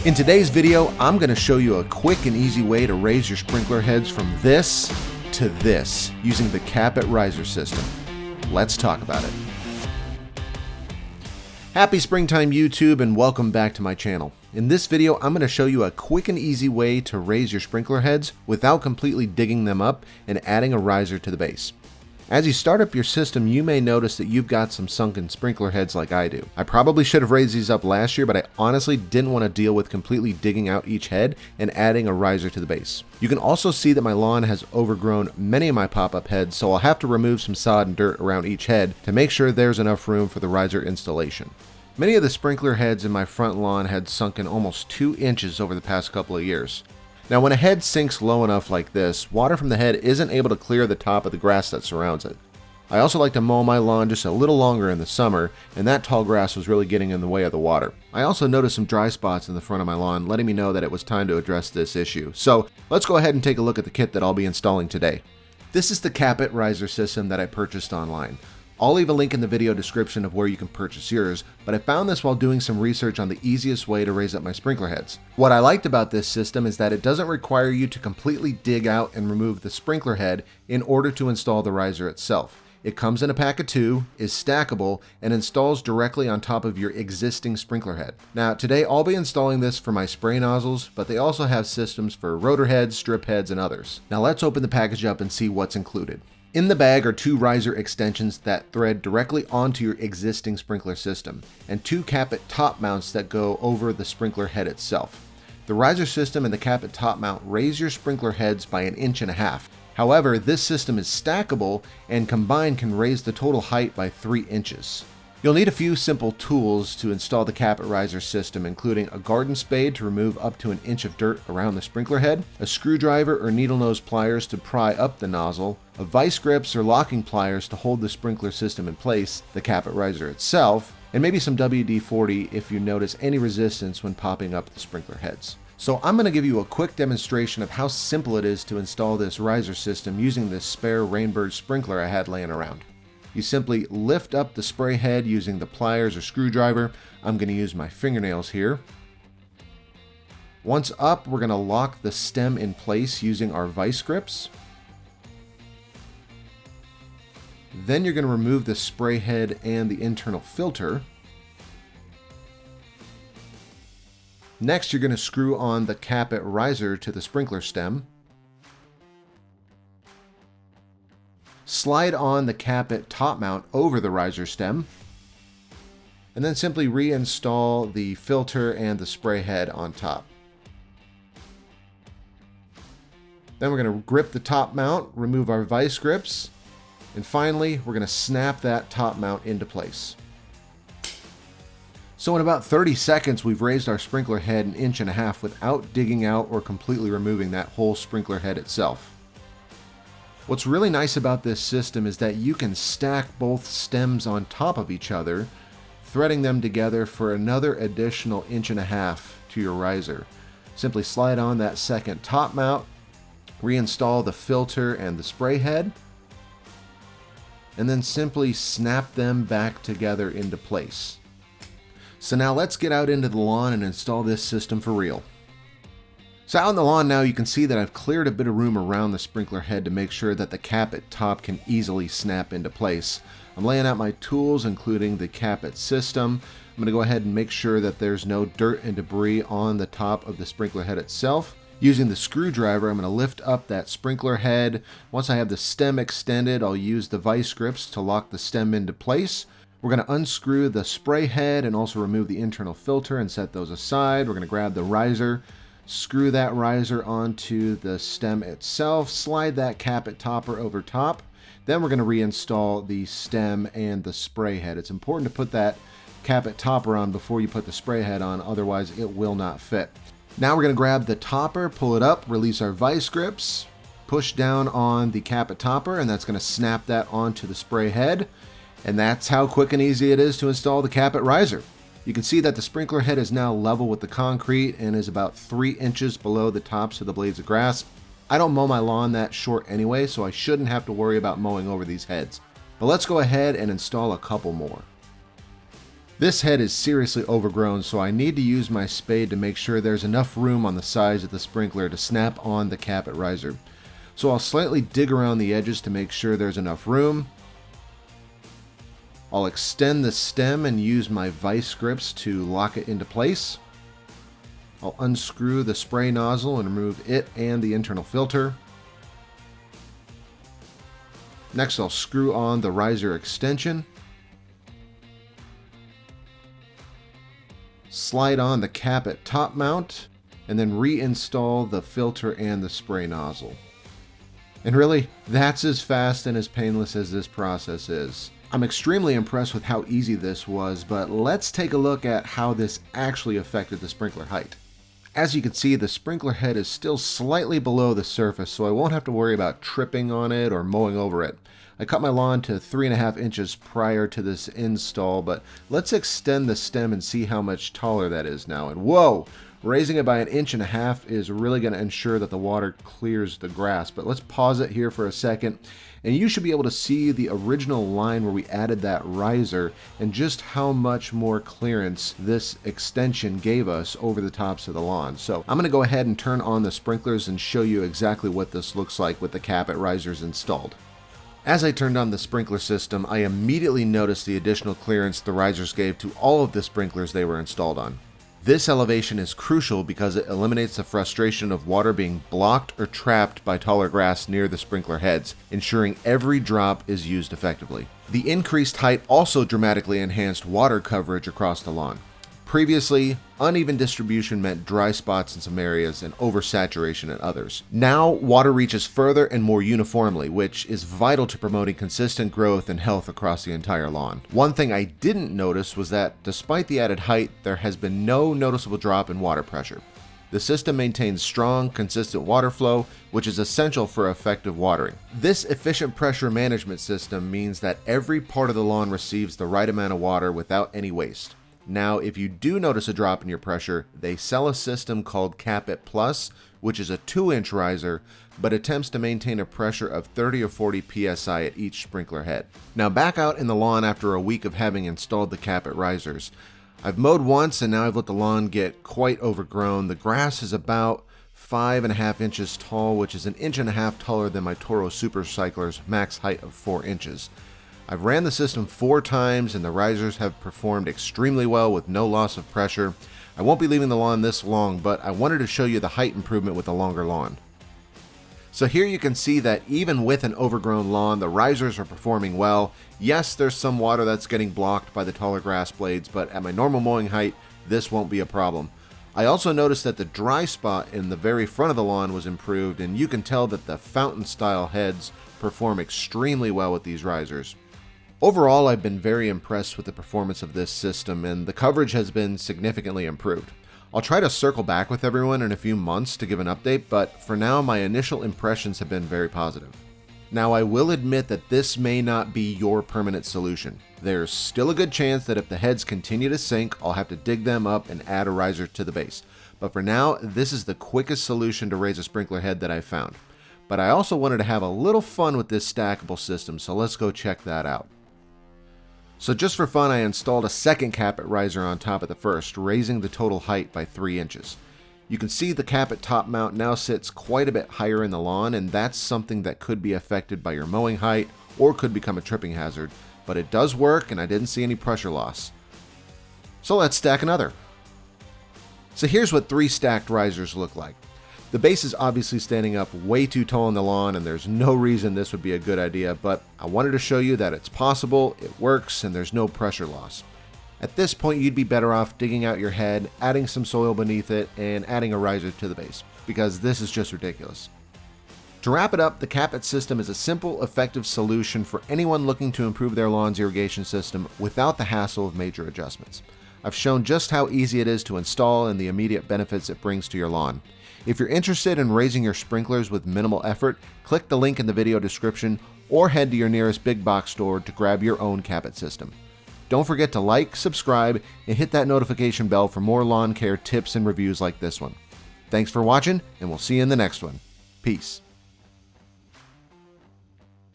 In today's video, I'm going to show you a quick and easy way to raise your sprinkler heads from this to this using the Kap-It riser system. Let's talk about it. Happy springtime YouTube and welcome back to my channel. In this video, I'm going to show you a quick and easy way to raise your sprinkler heads without completely digging them up and adding a riser to the base. As you start up your system, you may notice that you've got some sunken sprinkler heads like I do. I probably should have raised these up last year, but I honestly didn't want to deal with completely digging out each head and adding a riser to the base. You can also see that my lawn has overgrown many of my pop-up heads, so I'll have to remove some sod and dirt around each head to make sure there's enough room for the riser installation. Many of the sprinkler heads in my front lawn had sunken almost 2 inches over the past couple of years. Now when a head sinks low enough like this, water from the head isn't able to clear the top of the grass that surrounds it. I also like to mow my lawn just a little longer in the summer, and that tall grass was really getting in the way of the water. I also noticed some dry spots in the front of my lawn, letting me know that it was time to address this issue. So let's go ahead and take a look at the kit that I'll be installing today. This is the Kap-It riser system that I purchased online. I'll leave a link in the video description of where you can purchase yours, but I found this while doing some research on the easiest way to raise up my sprinkler heads. What I liked about this system is that it doesn't require you to completely dig out and remove the sprinkler head in order to install the riser itself. It comes in a pack of 2, is stackable, and installs directly on top of your existing sprinkler head. Now today I'll be installing this for my spray nozzles, but they also have systems for rotor heads, strip heads, and others. Now let's open the package up and see what's included. In the bag are 2 riser extensions that thread directly onto your existing sprinkler system, and 2 Kap-It top mounts that go over the sprinkler head itself. The riser system and the Kap-It top mount raise your sprinkler heads by 1.5 inches. However, this system is stackable and combined can raise the total height by 3 inches. You'll need a few simple tools to install the Kap-It riser system, including a garden spade to remove up to 1 inch of dirt around the sprinkler head, a screwdriver or needle nose pliers to pry up the nozzle, a vice grips or locking pliers to hold the sprinkler system in place, the Kap-It riser itself, and maybe some WD-40 if you notice any resistance when popping up the sprinkler heads. So I'm going to give you a quick demonstration of how simple it is to install this riser system using this spare Rainbird sprinkler I had laying around. You simply lift up the spray head using the pliers or screwdriver. I'm going to use my fingernails here. Once up, we're going to lock the stem in place using our vice grips. Then you're going to remove the spray head and the internal filter. Next, you're going to screw on the Kap-It riser to the sprinkler stem. Slide on the Kap-It top mount over the riser stem, and then simply reinstall the filter and the spray head on top. Then we're going to grip the top mount, remove our vice grips, and finally we're going to snap that top mount into place. So in about 30 seconds we've raised our sprinkler head 1.5 inches without digging out or completely removing that whole sprinkler head itself. What's really nice about this system is that you can stack both stems on top of each other, threading them together for another additional 1.5 inches to your riser. Simply slide on that second top mount, reinstall the filter and the spray head, and then simply snap them back together into place. So now let's get out into the lawn and install this system for real. So out on the lawn now, you can see that I've cleared a bit of room around the sprinkler head to make sure that the Kap-It top can easily snap into place. I'm laying out my tools, including the Kap-It system. I'm going to go ahead and make sure that there's no dirt and debris on the top of the sprinkler head itself. Using the screwdriver, I'm going to lift up that sprinkler head. Once I have the stem extended, I'll use the vice grips to lock the stem into place. We're going to unscrew the spray head and also remove the internal filter and set those aside. We're going to grab the riser, screw that riser onto the stem itself, slide that Kap-It topper over top. Then we're going to reinstall the stem and the spray head. It's important to put that Kap-It topper on before you put the spray head on, otherwise it will not fit. Now we're going to grab the topper, pull it up, release our vice grips, push down on the Kap-It topper, and that's going to snap that onto the spray head. And that's how quick and easy it is to install the Kap-It riser. You can see that the sprinkler head is now level with the concrete and is about 3 inches below the tops of the blades of grass. I don't mow my lawn that short anyway, so I shouldn't have to worry about mowing over these heads. But let's go ahead and install a couple more. This head is seriously overgrown, so I need to use my spade to make sure there's enough room on the sides of the sprinkler to snap on the Kap-It riser. So I'll slightly dig around the edges to make sure there's enough room. I'll extend the stem and use my vice grips to lock it into place. I'll unscrew the spray nozzle and remove it and the internal filter. Next, I'll screw on the riser extension. Slide on the Kap-It top mount, and then reinstall the filter and the spray nozzle. And really, that's as fast and as painless as this process is. I'm extremely impressed with how easy this was, but let's take a look at how this actually affected the sprinkler height. As you can see, the sprinkler head is still slightly below the surface, so I won't have to worry about tripping on it or mowing over it. I cut my lawn to 3.5 inches prior to this install, but let's extend the stem and see how much taller that is now. And whoa! Raising it by 1.5 inches is really going to ensure that the water clears the grass. But let's pause it here for a second, and you should be able to see the original line where we added that riser and just how much more clearance this extension gave us over the tops of the lawn. So I'm going to go ahead and turn on the sprinklers and show you exactly what this looks like with the Kap-It risers installed. As I turned on the sprinkler system, I immediately noticed the additional clearance the risers gave to all of the sprinklers they were installed on. This elevation is crucial because it eliminates the frustration of water being blocked or trapped by taller grass near the sprinkler heads, ensuring every drop is used effectively. The increased height also dramatically enhanced water coverage across the lawn. Previously, uneven distribution meant dry spots in some areas and oversaturation in others. Now, water reaches further and more uniformly, which is vital to promoting consistent growth and health across the entire lawn. One thing I didn't notice was that, despite the added height, there has been no noticeable drop in water pressure. The system maintains strong, consistent water flow, which is essential for effective watering. This efficient pressure management system means that every part of the lawn receives the right amount of water without any waste. Now, if you do notice a drop in your pressure, they sell a system called Kap-It Plus, which is a 2-inch riser, but attempts to maintain a pressure of 30 or 40 psi at each sprinkler head. Now, back out in the lawn after a week of having installed the Kap-It risers. I've mowed once and now I've let the lawn get quite overgrown. The grass is about 5.5 inches tall, which is 1.5 inches taller than my Toro Super Cycler's max height of 4 inches. I've ran the system 4 times and the risers have performed extremely well with no loss of pressure. I won't be leaving the lawn this long, but I wanted to show you the height improvement with a longer lawn. So here you can see that even with an overgrown lawn, the risers are performing well. Yes, there's some water that's getting blocked by the taller grass blades, but at my normal mowing height, this won't be a problem. I also noticed that the dry spot in the very front of the lawn was improved, and you can tell that the fountain style heads perform extremely well with these risers. Overall, I've been very impressed with the performance of this system, and the coverage has been significantly improved. I'll try to circle back with everyone in a few months to give an update, but for now my initial impressions have been very positive. Now, I will admit that this may not be your permanent solution. There's still a good chance that if the heads continue to sink, I'll have to dig them up and add a riser to the base. But for now, this is the quickest solution to raise a sprinkler head that I've found. But I also wanted to have a little fun with this stackable system, so let's go check that out. So just for fun, I installed a second Kap-It riser on top of the first, raising the total height by 3 inches. You can see the Kap-It top mount now sits quite a bit higher in the lawn, and that's something that could be affected by your mowing height or could become a tripping hazard, but it does work and I didn't see any pressure loss. So let's stack another. So here's what 3 stacked risers look like. The base is obviously standing up way too tall in the lawn, and there's no reason this would be a good idea, but I wanted to show you that it's possible, it works, and there's no pressure loss. At this point, you'd be better off digging out your head, adding some soil beneath it, and adding a riser to the base, because this is just ridiculous. To wrap it up, the Kap-It system is a simple, effective solution for anyone looking to improve their lawn's irrigation system without the hassle of major adjustments. I've shown just how easy it is to install and the immediate benefits it brings to your lawn. If you're interested in raising your sprinklers with minimal effort, click the link in the video description or head to your nearest big box store to grab your own Kap-It system. Don't forget to like, subscribe, and hit that notification bell for more lawn care tips and reviews like this one. Thanks for watching, and we'll see you in the next one. Peace.